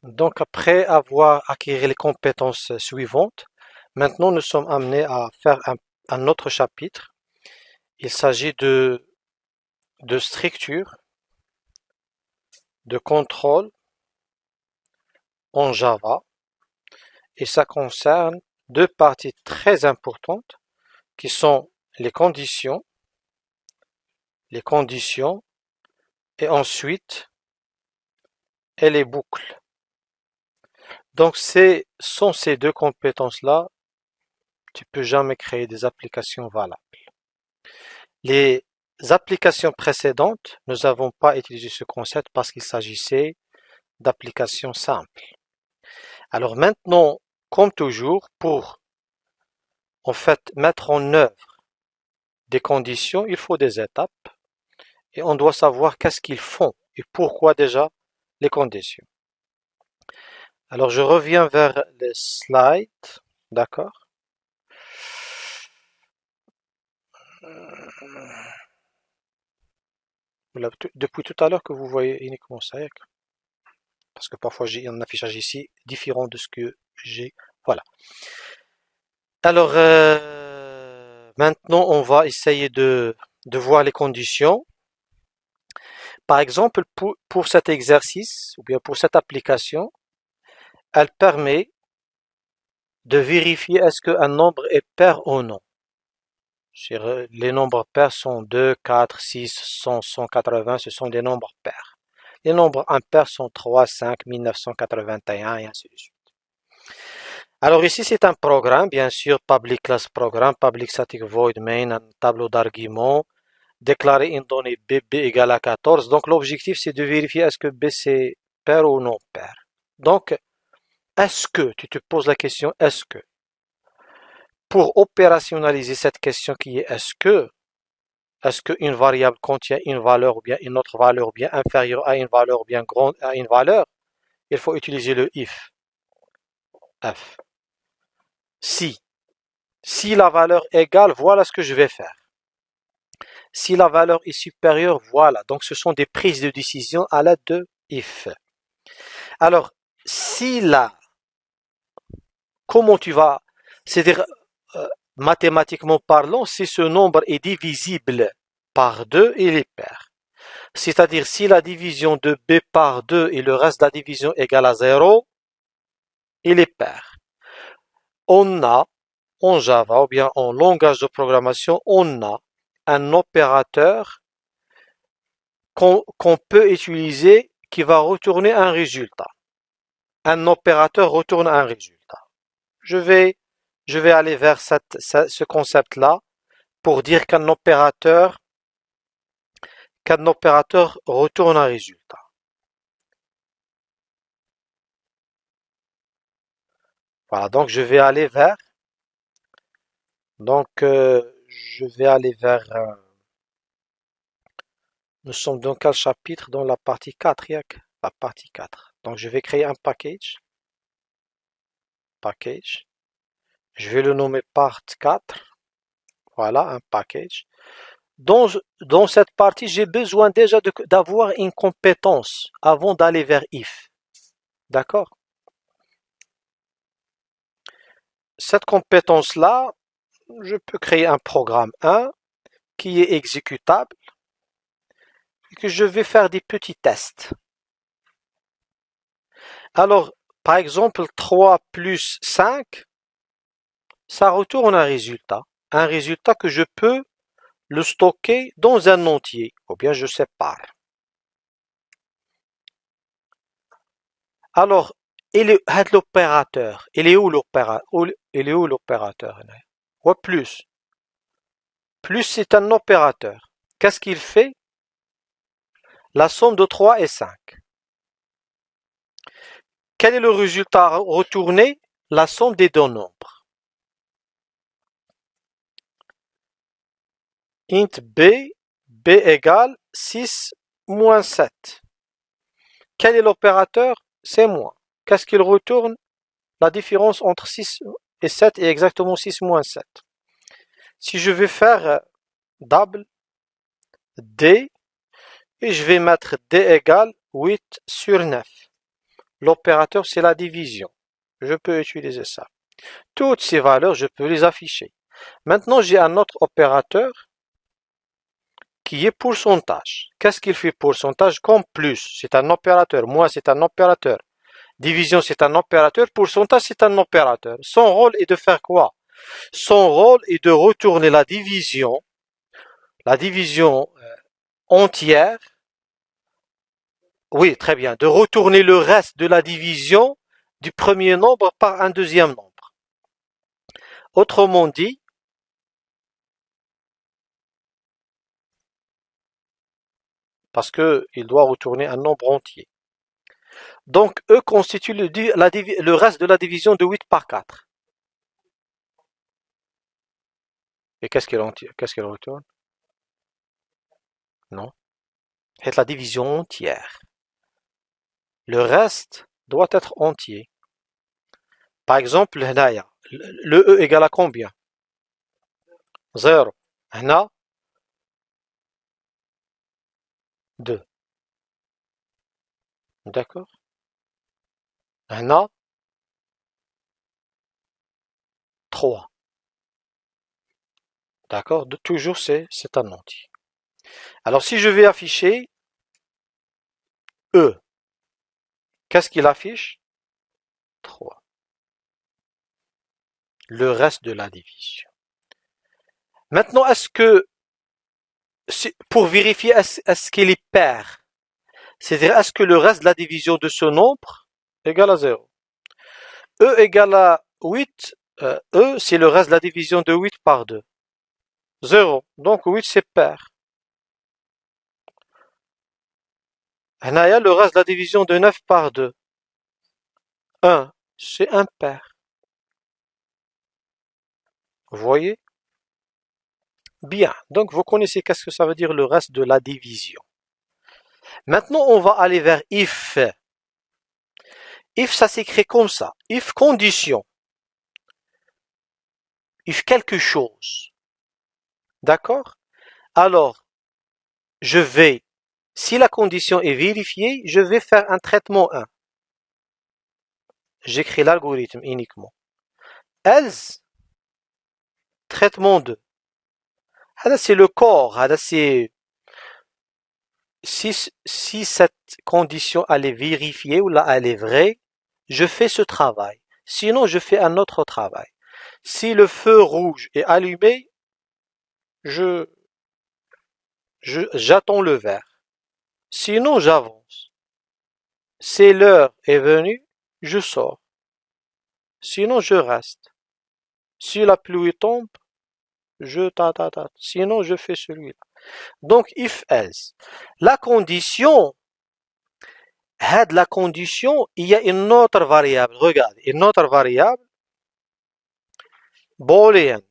Donc après avoir acquis les compétences suivantes, maintenant nous sommes amenés à faire un autre chapitre. Il s'agit de structure, de contrôle en Java et ça concerne deux parties très importantes qui sont les conditions et ensuite et les boucles. Donc sans ces deux compétences-là, tu peux jamais créer des applications valables. Les applications précédentes, nous n'avons pas utilisé ce concept parce qu'il s'agissait d'applications simples. Alors maintenant, comme toujours, pour en fait mettre en œuvre des conditions, il faut des étapes et on doit savoir qu'est-ce qu'ils font et pourquoi déjà les conditions. Alors je reviens vers les slides, d'accord? Depuis tout à l'heure que vous voyez uniquement ça, parce que parfois j'ai un affichage ici différent de ce que j'ai. Voilà. Alors maintenant on va essayer de voir les conditions. Par exemple, pour cet exercice ou bien pour cette application, elle permet de vérifier est-ce qu'un nombre est pair ou non. Les nombres pairs sont 2, 4, 6, 100, 180, ce sont des nombres pairs. Les nombres impairs sont 3, 5, 1981 et ainsi de suite. Alors ici c'est un programme, bien sûr, public class program, public static void main, un tableau d'arguments, déclarer une donnée b égale à 14. Donc l'objectif c'est de vérifier est-ce que b c'est pair ou non pair. Donc est-ce que, tu te poses la question est-ce que, pour opérationnaliser cette question qui est est-ce qu'une variable contient une valeur ou bien une autre valeur ou bien inférieure à une valeur ou bien grande à une valeur, il faut utiliser le if. F. Si la valeur est égale, voilà ce que je vais faire. Si la valeur est supérieure, voilà. Donc ce sont des prises de décision à l'aide de if. Alors, si là, comment tu vas, c'est-à-dire euh, mathématiquement parlant, si ce nombre est divisible par 2, il est pair. C'est-à-dire si la division de b par 2 et le reste de la division égale à 0, il est pair. On a, en Java ou bien en langage de programmation, on a un opérateur qu'on peut utiliser qui va retourner un résultat. Un opérateur retourne un résultat. Je vais, je vais aller vers ce concept-là pour dire qu'un opérateur retourne un résultat. Voilà, donc je vais aller vers, nous sommes dans quel chapitre? Dans la partie 4, Yak? La partie 4. Donc je vais créer un package. Je vais le nommer part 4. Voilà, un package. Dans, dans cette partie, j'ai besoin déjà d'avoir une compétence avant d'aller vers if. D'accord? Cette compétence-là, je peux créer un programme 1 qui est exécutable et que je vais faire des petits tests. Alors, par exemple, 3 plus 5, ça retourne un résultat que je peux le stocker dans un entier, ou bien je sépare. Alors, il est l'opérateur. Il est où l'opérateur? Il est où l'opérateur? Ou plus. Plus c'est un opérateur. Qu'est-ce qu'il fait? La somme de 3 et 5. Quel est le résultat retourné? La somme des deux nombres. Int b égale 6 moins 7. Quel est l'opérateur? C'est moins. Qu'est-ce qu'il retourne? La différence entre 6 et 7 est exactement 6 moins 7. Si je vais faire double d, et je vais mettre d égale 8 sur 9. l'opérateur c'est la division. Je peux utiliser ça. Toutes ces valeurs, je peux les afficher. Maintenant, j'ai un autre opérateur qui est pourcentage. Qu'est-ce qu'il fait pourcentage comme plus? C'est un opérateur. Moins, c'est un opérateur. Division, c'est un opérateur. Pourcentage, c'est un opérateur. Son rôle est de faire quoi? Son rôle est de retourner la division entière. Oui, très bien. De retourner le reste de la division du premier nombre par un deuxième nombre. Autrement dit, parce qu'il doit retourner un nombre entier. Donc, E constitue le reste de la division de 8 par 4. Et qu'est-ce qu'il retourne? Non. C'est la division entière. Le reste doit être entier. Par exemple, le E égale à combien? 0. هنا 2. D'accord? هنا 3. D'accord? Toujours c'est un entier. Alors si je vais afficher E, qu'est-ce qu'il affiche? 3. Le reste de la division. Maintenant, est-ce que, pour vérifier, est-ce qu'il est pair? C'est-à-dire, est-ce que le reste de la division de ce nombre égale à 0? E égale à 8, E, c'est le reste de la division de 8 par 2. 0. Donc 8, c'est pair. هنايا, le reste de la division de 9 par 2. 1, c'est impair. Vous voyez? Bien. Donc, vous connaissez qu'est-ce que ça veut dire le reste de la division. Maintenant, on va aller vers if. If, ça s'écrit comme ça. If condition. If quelque chose. D'accord? Alors, si la condition est vérifiée, je vais faire un traitement 1. J'écris l'algorithme uniquement. Else, traitement 2. C'est le corps. Si cette condition elle est vérifiée ou là elle est vraie, je fais ce travail. Sinon, je fais un autre travail. Si le feu rouge est allumé, j'attends le vert. Sinon, j'avance. Si l'heure est venue, je sors. Sinon, je reste. Si la pluie tombe, je tata. Sinon, je fais celui-là. Donc, if else. La condition, la condition, il y a une autre variable. Regarde, une autre variable, booléenne.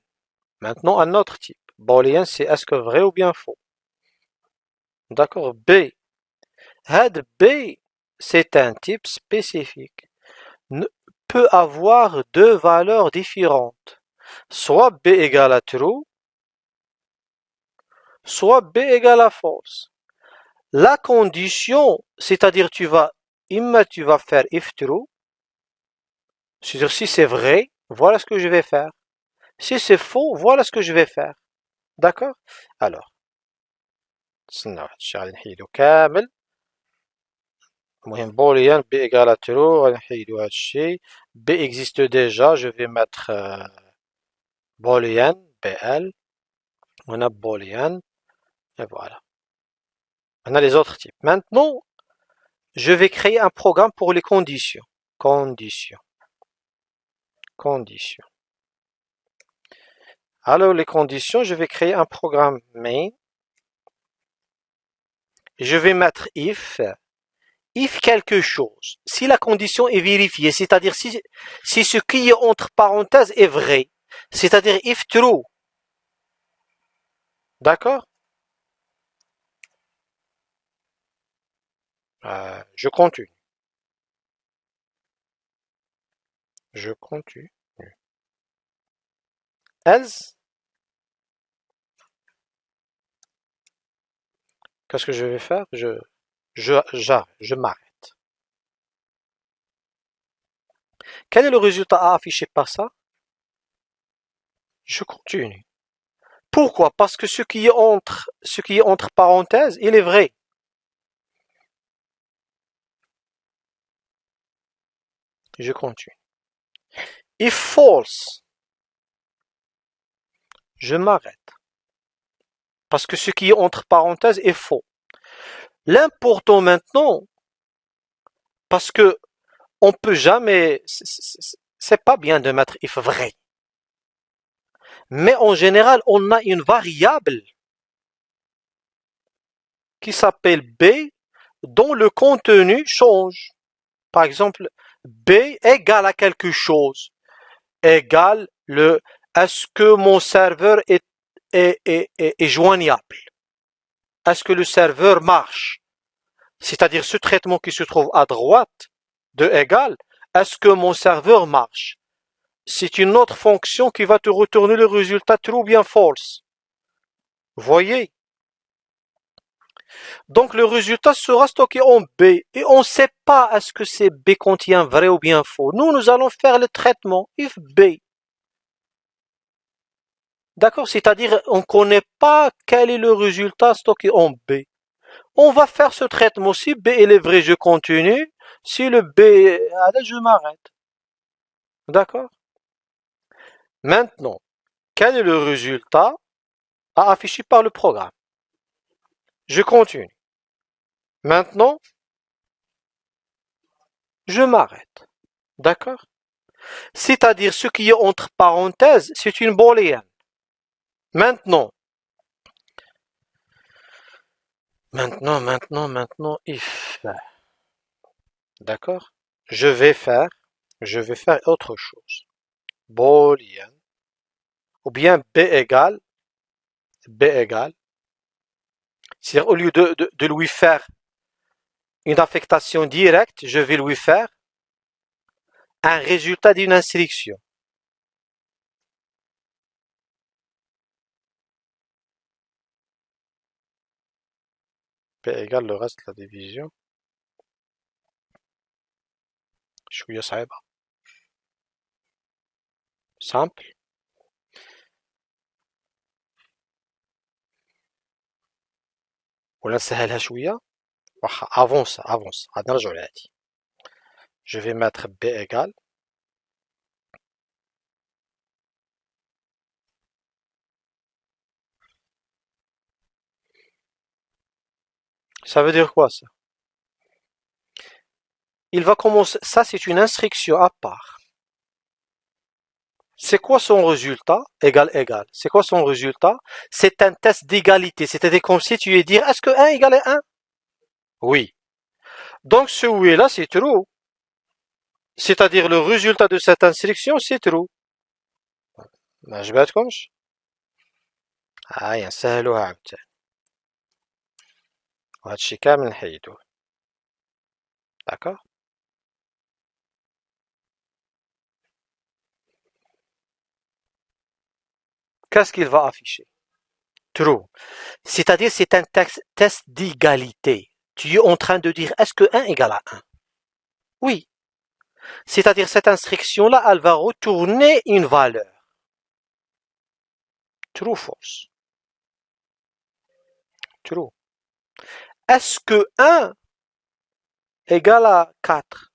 Maintenant, un autre type. Booléen, c'est est-ce que vrai ou bien faux. D'accord. B. B, c'est un type spécifique. Peut avoir deux valeurs différentes. Soit B égale à true, soit B égale à false. La condition, c'est-à-dire tu vas faire if true, c'est-à-dire si c'est vrai, voilà ce que je vais faire. Si c'est faux, voilà ce que je vais faire. D'accord? Alors, كامل. المهم booléen B égale à true, غنحيدو هاد الشيء. B existe déjà, je vais mettre booléen, BL. On a booléen, et voilà. On a les autres types. Maintenant, je vais créer un programme pour les conditions. Conditions. Conditions. Alors, les conditions, je vais créer un programme main. Je vais mettre if quelque chose. Si la condition est vérifiée, c'est-à-dire si ce qui est entre parenthèses est vrai, c'est-à-dire if true. D'accord? Je continue. Je continue. Else, qu'est-ce que je vais faire? Je m'arrête. Quel est le résultat à afficher par ça? Je continue. Pourquoi? Parce que ce qui est entre parenthèses, il est vrai. Je continue. If false, je m'arrête. Parce que ce qui est entre parenthèses est faux. L'important maintenant, parce que on peut jamais, c'est pas bien de mettre if vrai. Mais en général, on a une variable qui s'appelle B dont le contenu change. Par exemple, B égale à quelque chose, égale le est-ce que mon serveur est joignable? Est-ce que le serveur marche? C'est-à-dire ce traitement qui se trouve à droite de égal, est-ce que mon serveur marche? C'est une autre fonction qui va te retourner le résultat true ou bien false. Voyez? Donc le résultat sera stocké en B et on ne sait pas est-ce que c'est B contient vrai ou bien faux. Nous allons faire le traitement if B. D'accord? C'est-à-dire on ne connaît pas quel est le résultat stocké en B. On va faire ce traitement. Si B est vrai, je continue. Si le B est je m'arrête. D'accord? Maintenant, quel est le résultat à afficher par le programme? Je continue. Maintenant, je m'arrête. D'accord? C'est-à-dire ce qui est entre parenthèses, c'est une booléenne. Maintenant, if. D'accord? Je vais faire autre chose. Boolean. Ou bien B égale. C'est-à-dire au lieu de lui faire une affectation directe, je vais lui faire un résultat d'une instruction. P égale le reste de la division. شوية صعبة. Simple. ولا نسهلها شوية. واخا avance. عاد نرجعو لهادي. Je vais mettre B égale. Ça veut dire quoi ça? Il va commencer. Ça c'est une instruction à part. C'est quoi son résultat? Égal. C'est quoi son résultat? C'est un test d'égalité. C'est-à-dire comme si tu lui dire est-ce que 1 égale 1? Oui. Donc ce oui là c'est true. C'est-à-dire le résultat de cette instruction c'est true. ما عجبتكمش؟ هاي نسهلوها عاوتاني. وهادشي كامل نحيدوه. D'accord? Qu'est-ce qu'il va afficher? True. C'est-à-dire c'est un test d'égalité. Tu es en train de dire est-ce que 1 égale à 1? Oui. C'est-à-dire cette instruction-là, elle va retourner une valeur. True, false. True. Est-ce que 1 égale à 4?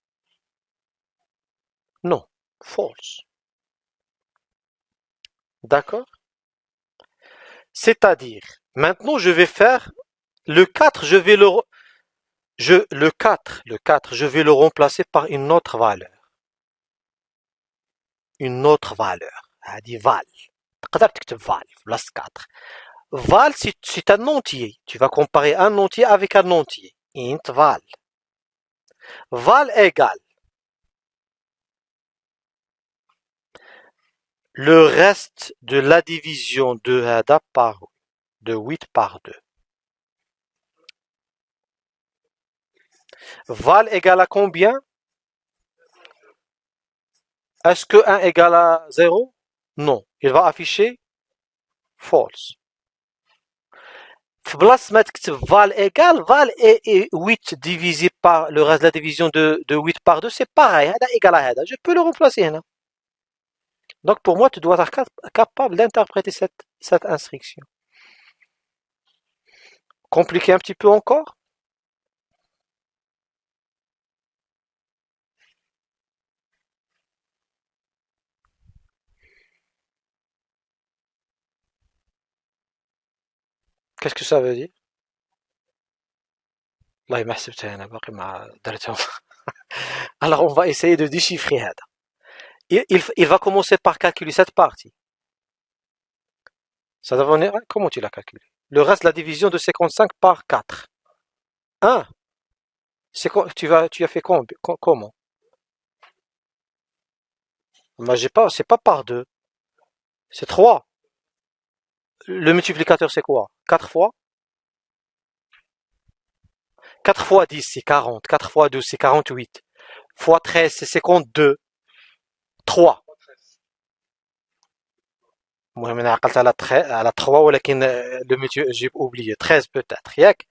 Non. False. D'accord? C'est-à-dire, maintenant je vais faire le 4, je vais le 4, je vais le remplacer par une autre valeur. Une autre valeur. هذه val. تقدر تكتب val plus 4. Val, c'est un entier. Tu vas comparer un entier avec un entier. Int val. Val égale le reste de la division de هذا par de 8 par 2. Val égale à combien? Est-ce que 1 égale à 0? Non. Il va afficher false. في بلاصة ما تكتب val égal val et 8 divisé par le reste de la division de 8 par 2 c'est pareil هذا égal à هذا je peux le remplacer هنا. Donc pour moi tu dois être capable d'interpréter cette instruction. Compliqué un petit peu encore? Qu'est-ce que ça veut dire? والله ما حسبتها أنا باقي ما درتهم. Alors on va essayer de déchiffrer هذا. Il va commencer par calculer cette partie. Ça va venir, comment tu l'as calculé? Le reste de la division de 55 par 4. 1. Tu as fait comment? Moi, j'ai pas, c'est pas par 2. C'est 3. Le multiplicateur, c'est quoi? 4 fois? 4 fois 10, c'est 40. 4 fois 2, c'est 48. Fois 13, c'est 52. 3. المهم انا عقلت على 3 ولكن j'ai oublié 13 peut-être ياك.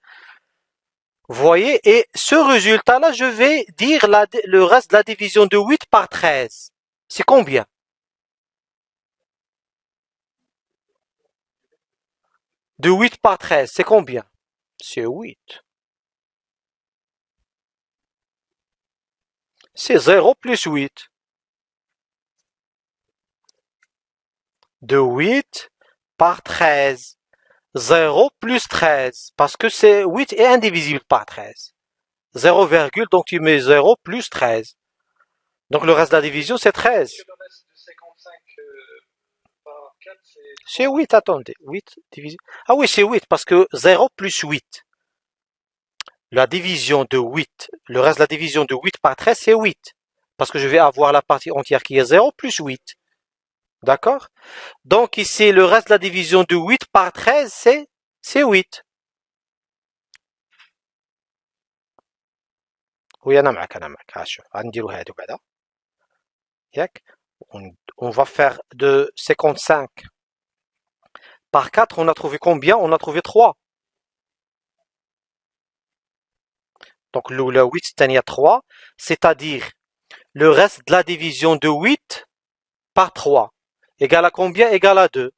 Vous voyez, et ce résultat-là, je vais dire le reste de la division de 8 par 13. C'est combien? De 8 par 13, c'est combien? C'est 8. C'est 0 plus 8. De 8 par 13. 0 plus 13. Parce que c'est 8 est indivisible par 13. 0, donc tu mets 0 plus 13. Donc le reste de la division, c'est 13. C'est 8, attendez. 8 divisé. Ah oui, c'est 8 parce que 0 plus 8. La division de 8, le reste de la division de 8 par 13, c'est 8. Parce que je vais avoir la partie entière qui est 0 plus 8. D'accord? Donc ici, le reste de la division de 8 par 13, c'est 8. Oui, أنا معك. شوف غنديرو هادو بعدا. ياك. On va faire de 55 par 4, on a trouvé combien? On a trouvé 3. Donc le 8 c'est 3, c'est-à-dire le reste de la division de 8 par 3 égale à combien? Égale à 2.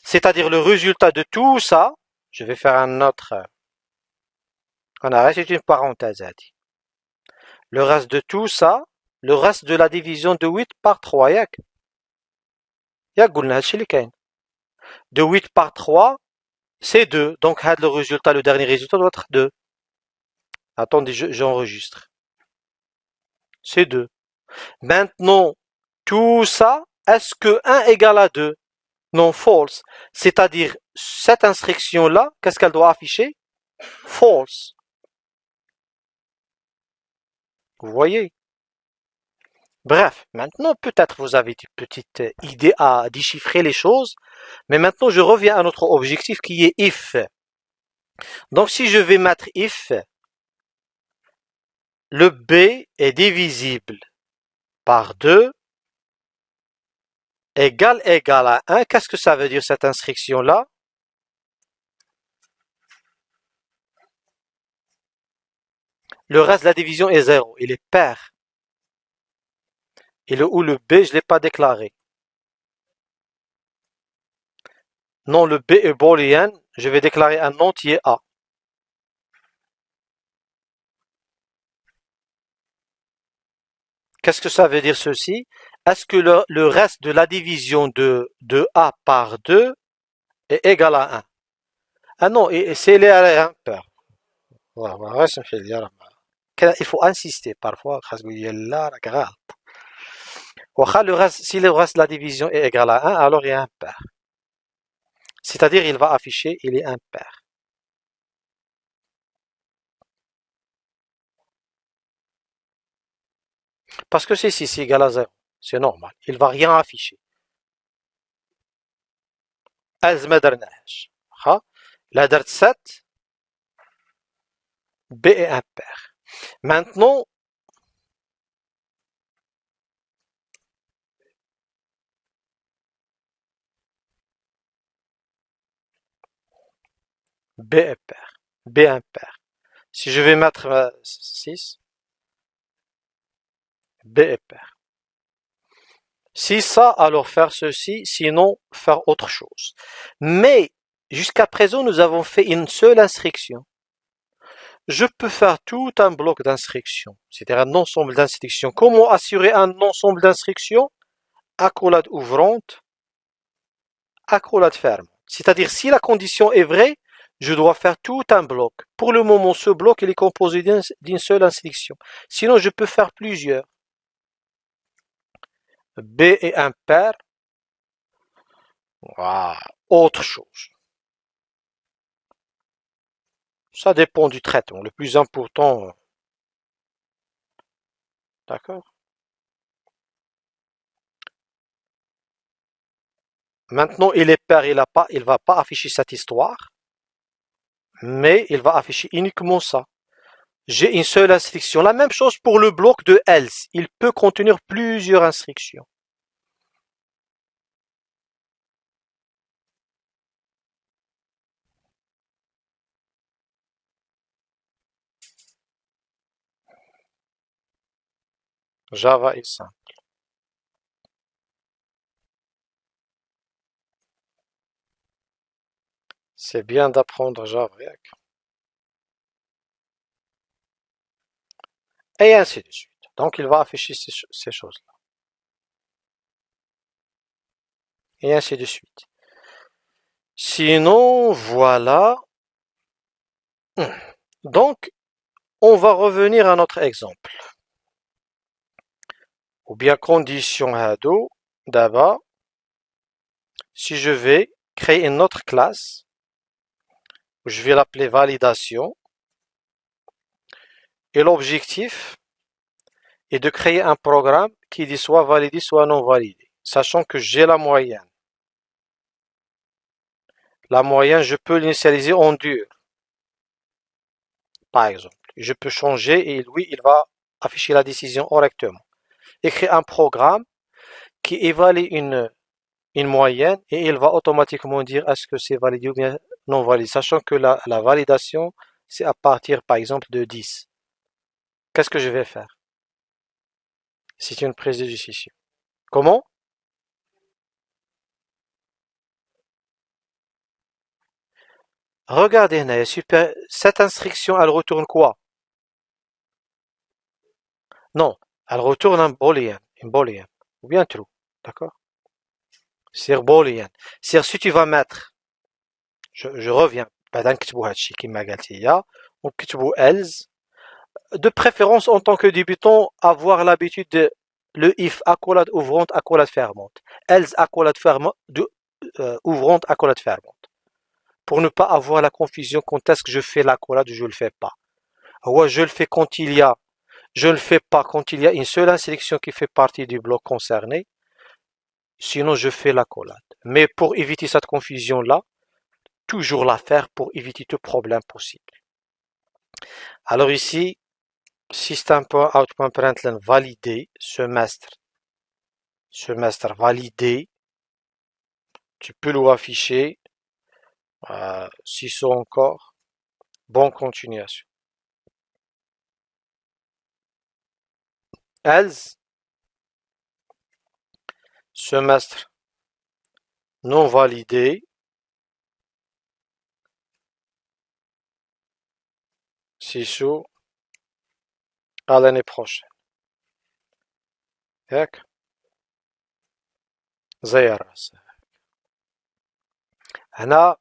C'est-à-dire le résultat de tout ça, je vais faire un autre, on arrête, c'est une parenthèse. Le reste de tout ça, le reste de la division de 8 par 3, ياك قلنا هادشي اللي كاين. De 8 par 3, c'est 2. Donc le résultat, le dernier résultat doit être 2. Attendez, j'enregistre. C'est 2. Maintenant, tout ça, est-ce que 1 égale à 2? Non, false. C'est-à-dire, cette instruction-là, qu'est-ce qu'elle doit afficher? False. Vous voyez? Bref, maintenant peut-être vous avez une petite idée à déchiffrer les choses, mais maintenant je reviens à notre objectif qui est if. Donc si je vais mettre if, le b est divisible par 2 égale à 1. Qu'est-ce que ça veut dire cette instruction-là? Le reste de la division est 0, il est pair. Et le B, je ne l'ai pas déclaré. Non, le B est booléen, je vais déclarer un entier A. Qu'est-ce que ça veut dire ceci? Est-ce que le reste de la division de A par 2 est égal à 1? Ah non, c'est les impair. Il faut insister parfois. Si le reste de la division est égal à 1, alors il est impair. C'est-à-dire il va afficher, il est impair. Parce que c'est ici, c'est égal à 0. C'est normal. Il ne va rien afficher. ما درناهاش. La date 7, B est impair. Maintenant, B est pair. B impair. Si je vais mettre 6, B est pair. Si ça, alors faire ceci, sinon faire autre chose. Mais jusqu'à présent, nous avons fait une seule instruction. Je peux faire tout un bloc d'instructions, c'est-à-dire un ensemble d'instructions. Comment assurer un ensemble d'instructions? Accolade ouvrante, accolade fermante. C'est-à-dire, si la condition est vraie, je dois faire tout un bloc. Pour le moment, ce bloc il est composé d'une seule instruction. Sinon, je peux faire plusieurs. B est impair. Voilà. Autre chose. Ça dépend du traitement. Le plus important, d'accord? Maintenant, il est pair, il va pas afficher cette histoire, mais il va afficher uniquement ça. J'ai une seule instruction. La même chose pour le bloc de else. Il peut contenir plusieurs instructions. Java est simple. C'est bien d'apprendre Java. Et ainsi de suite. Donc, il va afficher ces choses-là. Et ainsi de suite. Sinon, voilà. Donc, on va revenir à notre exemple. Ou bien condition hado. D'abord, si je vais créer une autre classe, je vais l'appeler validation. Et l'objectif est de créer un programme qui dit soit validé, soit non validé. Sachant que j'ai la moyenne. La moyenne, je peux l'initialiser en dur. Par exemple. Je peux changer et lui, il va afficher la décision correctement. Écrire un programme qui évalue une moyenne et il va automatiquement dire est-ce que c'est validé ou bien non validé. Sachant que la validation, c'est à partir, par exemple, de 10. Qu'est-ce que je vais faire? C'est une prise de décision. Comment? Regardez, Naya, super. Cette instruction, elle retourne quoi? Non, elle retourne un boolean, une boolean, ou bien true, d'accord? C'est boolean. C'est si tu vas mettre, je reviens, بعد نكتبوا هادشي كما قالت هي, ونكتبوا else, de préférence en tant que débutant, avoir l'habitude de le if accolade ouvrante, accolade fermante, else accolade fermante, ouvrante, accolade fermante, pour ne pas avoir la confusion quand est-ce que je fais l'accolade ou je le fais pas. Ouais, je le fais quand il y a, je le fais pas quand il y a une seule instruction qui fait partie du bloc concerné. Sinon, je fais l'accolade. Mais pour éviter cette confusion-là, toujours la faire pour éviter tout problème possible. Alors ici, system.out.println validé, semestre validé, tu peux l'afficher, 600 encore, bonne continuation. Else, semestre non validé, sous à l'année prochaine. هيك زي الرسم. هنا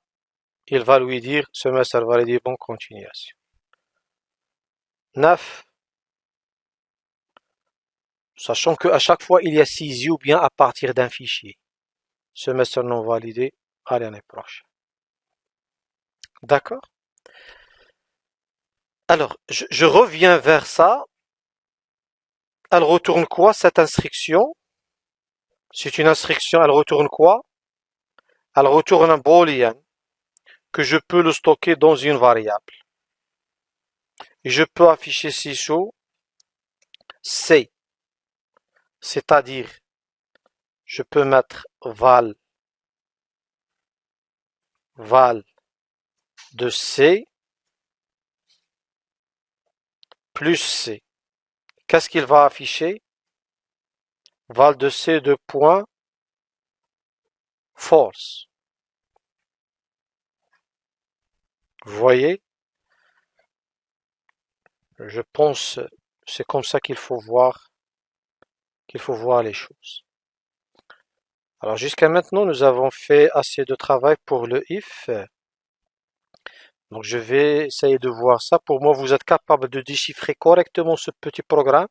il va lui dire semestre validé, bonne continuation. 9. Sachant qu'à chaque fois il y a 6 ou bien à partir d'un fichier. Semestre non validé à l'année prochaine. D'accord? Alors, je reviens vers ça. Elle retourne quoi cette instruction? C'est une instruction, elle retourne quoi? Elle retourne un boolean que je peux le stocker dans une variable. Et je peux afficher sous C. C'est-à-dire, je peux mettre val de C plus C. Qu'est-ce qu'il va afficher? Val de C de point false. Vous voyez? Je pense c'est comme ça qu'il faut voir les choses. Alors jusqu'à maintenant, nous avons fait assez de travail pour le if. Donc je vais essayer de voir ça. Pour moi, vous êtes capable de déchiffrer correctement ce petit programme.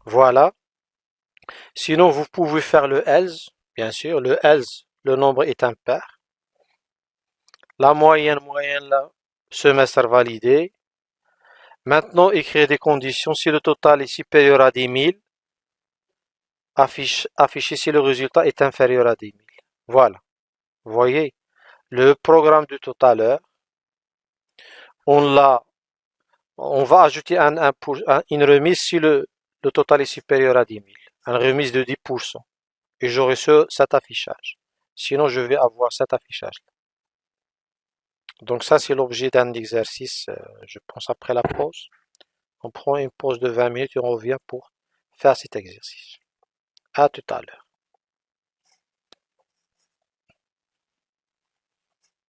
Voilà. Sinon, vous pouvez faire le else. Bien sûr, le else, le nombre est impair. La moyenne là, semestre validé. Maintenant, écrire des conditions. Si le total est supérieur à 10 000, afficher si le résultat est inférieur à 10 000. Voilà. Vous voyez, le programme de tout à l'heure, on va ajouter une remise si le total est supérieur à 10 000. Une remise de 10%. Et j'aurai cet affichage. Sinon, je vais avoir cet affichage. Donc ça, c'est l'objet d'un exercice, je pense, après la pause. On prend une pause de 20 minutes et on revient pour faire cet exercice. À tout à l'heure.